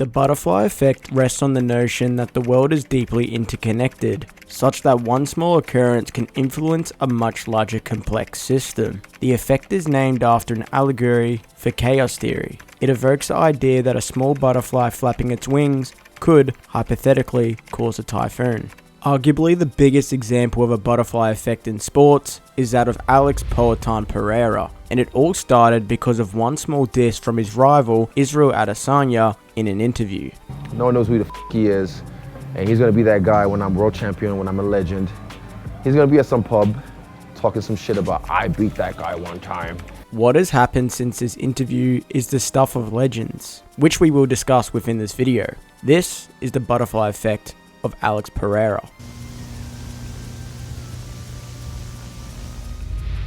The butterfly effect rests on the notion that the world is deeply interconnected, such that one small occurrence can influence a much larger complex system. The effect is named after an allegory for chaos theory. It evokes the idea that a small butterfly flapping its wings could, hypothetically, cause a typhoon. Arguably the biggest example of a butterfly effect in sports is that of Alex "Poatan" Pereira, and it all started because of one small diss from his rival Israel Adesanya in an interview. No one knows who the he is, and he's gonna be that guy when I'm world champion, when I'm a legend. He's gonna be at some pub talking some shit about, I beat that guy one time. What has happened since this interview is the stuff of legends, which we will discuss within this video. This is the butterfly effect of Alex Pereira.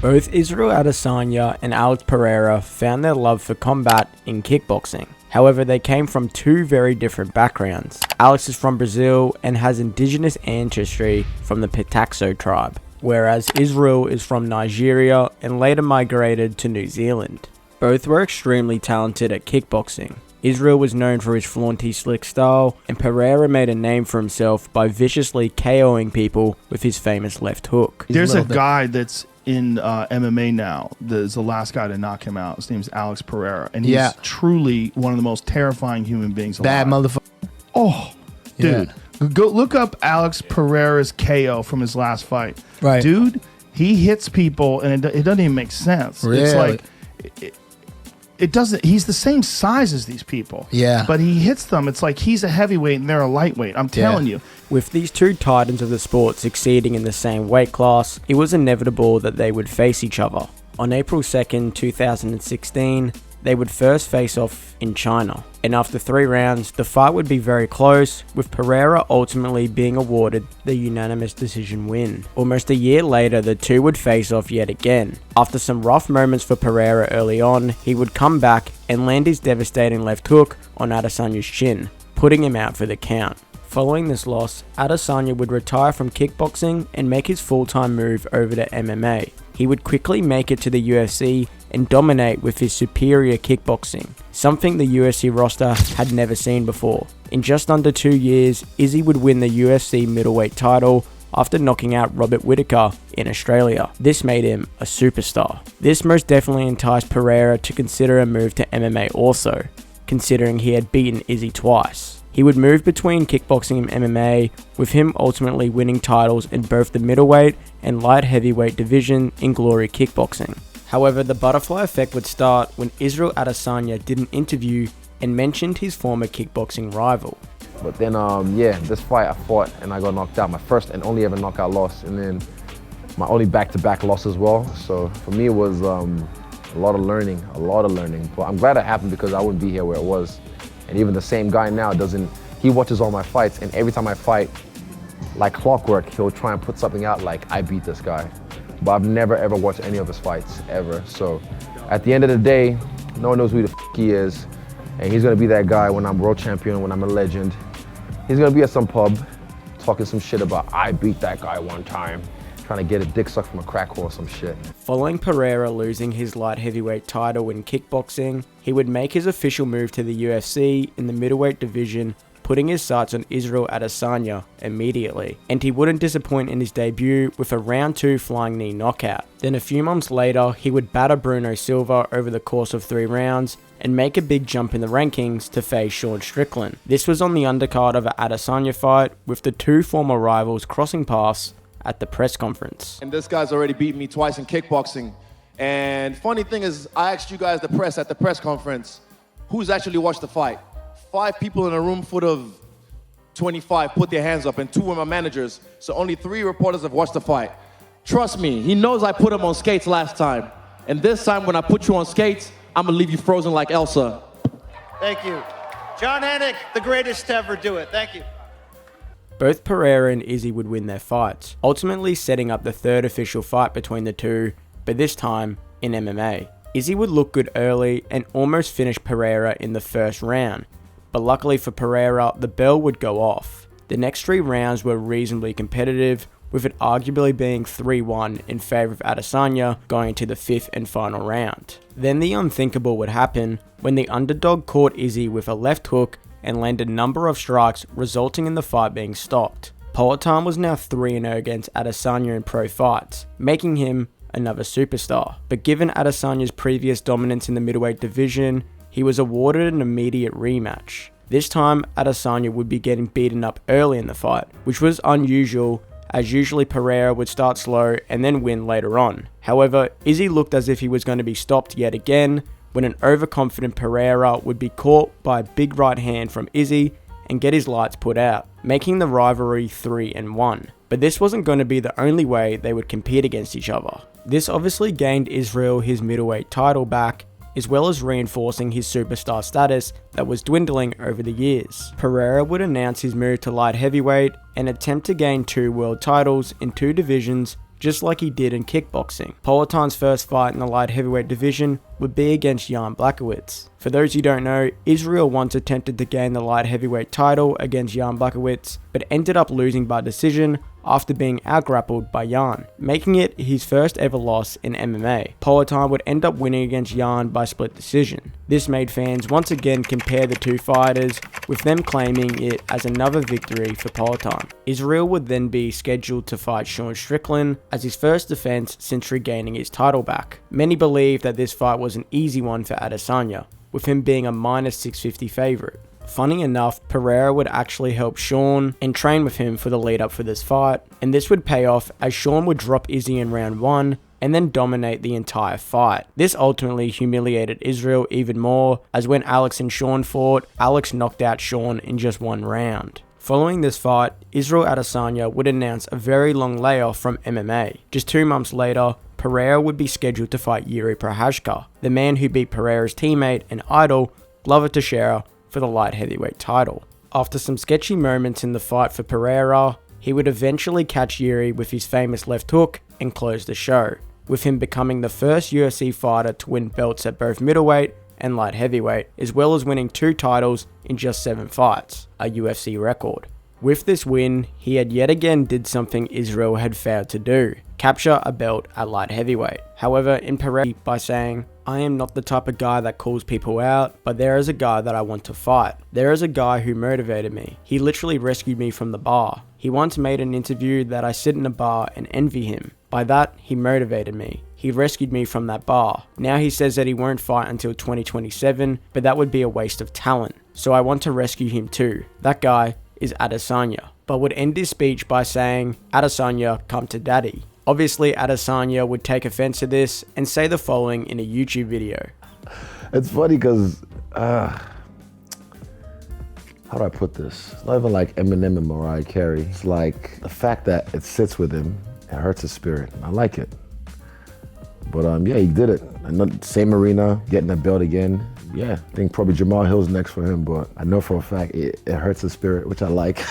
Both Israel Adesanya and Alex Pereira found their love for combat in kickboxing. However, they came from two very different backgrounds. Alex is from Brazil and has indigenous ancestry from the Pitaxo tribe, whereas Israel is from Nigeria and later migrated to New Zealand. Both were extremely talented at kickboxing. Israel was known for his flaunty slick style, and Pereira made a name for himself by viciously KOing people with his famous left hook. There's a guy that's in MMA now. There's the last guy to knock him out. His name's Alex Pereira, and he's truly one of the most terrifying human beings alive. Bad motherfucker. Oh, dude. Yeah. Go look up Alex Pereira's KO from his last fight. Right. Dude, he hits people, and it doesn't even make sense. Really? It's like... It doesn't. He's the same size as these people. Yeah. But he hits them. It's like he's a heavyweight and they're a lightweight. I'm telling you. With these two titans of the sport succeeding in the same weight class, it was inevitable that they would face each other. On April 2nd, 2016, they would first face off in China. And after 3 rounds, the fight would be very close, with Pereira ultimately being awarded the unanimous decision win. Almost a year later, the two would face off yet again. After some rough moments for Pereira early on, he would come back and land his devastating left hook on Adesanya's chin, putting him out for the count. Following this loss, Adesanya would retire from kickboxing and make his full-time move over to MMA. He would quickly make it to the UFC and dominate with his superior kickboxing, something the UFC roster had never seen before. In just under 2 years, Izzy would win the UFC middleweight title after knocking out Robert Whittaker in Australia. This made him a superstar. This most definitely enticed Pereira to consider a move to MMA also, considering he had beaten Izzy twice. He would move between kickboxing and MMA, with him ultimately winning titles in both the middleweight and light heavyweight division in Glory Kickboxing. However, the butterfly effect would start when Israel Adesanya did an interview and mentioned his former kickboxing rival. But then, this fight I fought and I got knocked out. My first and only ever knockout loss, and then my only back-to-back loss as well. So for me, it was a lot of learning. But I'm glad it happened because I wouldn't be here where it was. And even the same guy now he watches all my fights, and every time I fight, like clockwork, he'll try and put something out like, I beat this guy. But I've never ever watched any of his fights, ever. So at the end of the day, no one knows who the he is, and he's gonna be that guy when I'm world champion, when I'm a legend. He's gonna be at some pub talking some shit about, I beat that guy one time, trying to get a dick sucked from a crack whore or some shit. Following Pereira losing his light heavyweight title in kickboxing, he would make his official move to the UFC in the middleweight division, putting his sights on Israel Adesanya immediately. And he wouldn't disappoint in his debut with a round 2 flying knee knockout. Then a few months later, he would batter Bruno Silva over the course of 3 rounds and make a big jump in the rankings to face Sean Strickland. This was on the undercard of an Adesanya fight, with the two former rivals crossing paths at the press conference. And this guy's already beaten me twice in kickboxing. And funny thing is, I asked you guys, the press, at the press conference, who's actually watched the fight? 5 people in a room full of 25 put their hands up, and 2 were my managers. So only 3 reporters have watched the fight. Trust me, he knows I put him on skates last time. And this time when I put you on skates, I'm gonna leave you frozen like Elsa. Thank you. John Anik, the greatest to ever do it. Thank you. Both Pereira and Izzy would win their fights, ultimately setting up the 3rd official fight between the two, but this time in MMA. Izzy would look good early and almost finish Pereira in the first round, but luckily for Pereira, the bell would go off. The next 3 rounds were reasonably competitive, with it arguably being 3-1 in favour of Adesanya going into the 5th and final round. Then the unthinkable would happen when the underdog caught Izzy with a left hook and landed a number of strikes, resulting in the fight being stopped. Poatan was now 3-0 against Adesanya in pro fights, making him another superstar. But given Adesanya's previous dominance in the middleweight division, he was awarded an immediate rematch. This time, Adesanya would be getting beaten up early in the fight, which was unusual, as usually Pereira would start slow and then win later on. However, Izzy looked as if he was going to be stopped yet again, when an overconfident Pereira would be caught by a big right hand from Izzy and get his lights put out, making the rivalry 3-1. But this wasn't going to be the only way they would compete against each other. This obviously gained Israel his middleweight title back, as well as reinforcing his superstar status that was dwindling over the years. Pereira would announce his move to light heavyweight and attempt to gain 2 world titles in 2 divisions, just like he did in kickboxing. Poatan's first fight in the light heavyweight division would be against Jan Blachowicz. For those who don't know, Israel once attempted to gain the light heavyweight title against Jan Blachowicz, but ended up losing by decision after being out-grappled by Jan, making it his first ever loss in MMA. Poatan would end up winning against Jan by split decision. This made fans once again compare the two fighters, with them claiming it as another victory for Poatan. Israel would then be scheduled to fight Sean Strickland as his first defense since regaining his title back. Many believe that this fight was an easy one for Adesanya, with him being a -650 favorite. Funny enough, Pereira would actually help Sean and train with him for the lead up for this fight, and this would pay off as Sean would drop Izzy in round 1 and then dominate the entire fight. This ultimately humiliated Israel even more, as when Alex and Sean fought, Alex knocked out Sean in just 1 round. Following this fight, Israel Adesanya would announce a very long layoff from MMA. Just 2 months later, Pereira would be scheduled to fight Yuri Prochazka, the man who beat Pereira's teammate and idol, Glover Teixeira, for the light heavyweight title. After some sketchy moments in the fight for Pereira, he would eventually catch Yuri with his famous left hook and close the show, with him becoming the first UFC fighter to win belts at both middleweight and light heavyweight, as well as winning 2 titles in just 7 fights, a UFC record. With this win, he had yet again did something Israel had failed to do, capture a belt at light heavyweight. However, in Pereira, by saying, "I am not the type of guy that calls people out, but there is a guy that I want to fight. There is a guy who motivated me. He literally rescued me from the bar. He once made an interview that I sit in a bar and envy him. By that, he motivated me. He rescued me from that bar. Now he says that he won't fight until 2027, but that would be a waste of talent. So I want to rescue him too. That guy is Adesanya." But would end his speech by saying, "Adesanya, come to daddy." Obviously, Adesanya would take offense to this and say the following in a YouTube video. It's funny because, how do I put this? It's not even like Eminem and Mariah Carey. It's like the fact that it sits with him, it hurts his spirit. I like it. But yeah, he did it. Same arena, getting that belt again. Yeah, I think probably Jamal Hill's next for him, but I know for a fact it hurts his spirit, which I like.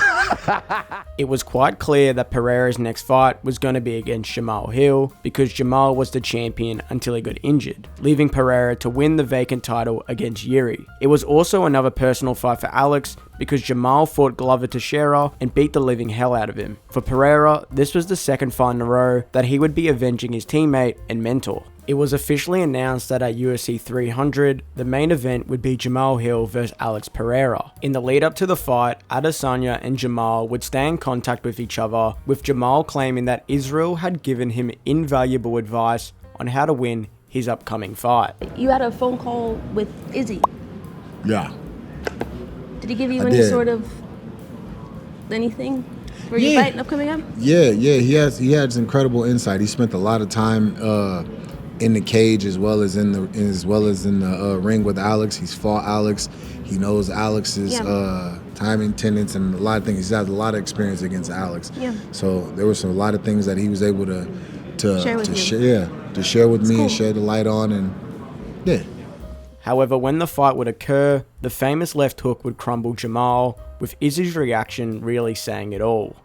It was quite clear that Pereira's next fight was going to be against Jamal Hill, because Jamal was the champion until he got injured, leaving Pereira to win the vacant title against Yuri. It was also another personal fight for Alex, because Jamal fought Glover Teixeira and beat the living hell out of him. For Pereira, this was the second fight in a row that he would be avenging his teammate and mentor. It was officially announced that at UFC 300, the main event would be Jamal Hill vs Alex Pereira. In the lead up to the fight, Adesanya and Jamal would stay in contact with each other, with Jamal claiming that Israel had given him invaluable advice on how to win his upcoming fight. You had a phone call with Izzy. Yeah. Did he give you any sort of anything for your fight coming up? Yeah. He has incredible insight. He spent a lot of time in the cage as well as in the ring with Alex. He's fought Alex. He knows Alex's timing, tendencies, and a lot of things. He's had a lot of experience against Alex. Yeah. So there was a lot of things that he was able to share with me and share the light on, and yeah. However, when the fight would occur, the famous left hook would crumble Jamal, with Izzy's reaction really saying it all.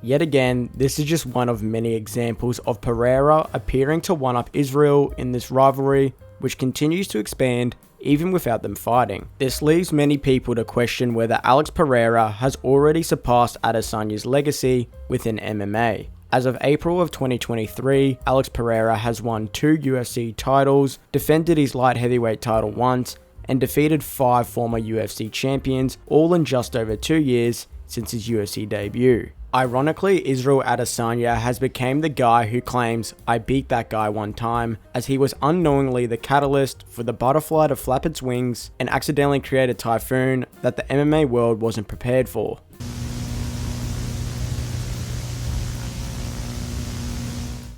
Yet again, this is just one of many examples of Pereira appearing to one-up Israel in this rivalry, which continues to expand even without them fighting. This leaves many people to question whether Alex Pereira has already surpassed Adesanya's legacy within MMA. As of April of 2023, Alex Pereira has won 2 UFC titles, defended his light heavyweight title once, and defeated 5 former UFC champions, all in just over 2 years since his UFC debut. Ironically, Israel Adesanya has become the guy who claims, "I beat that guy one time," as he was unknowingly the catalyst for the butterfly to flap its wings and accidentally create a typhoon that the MMA world wasn't prepared for.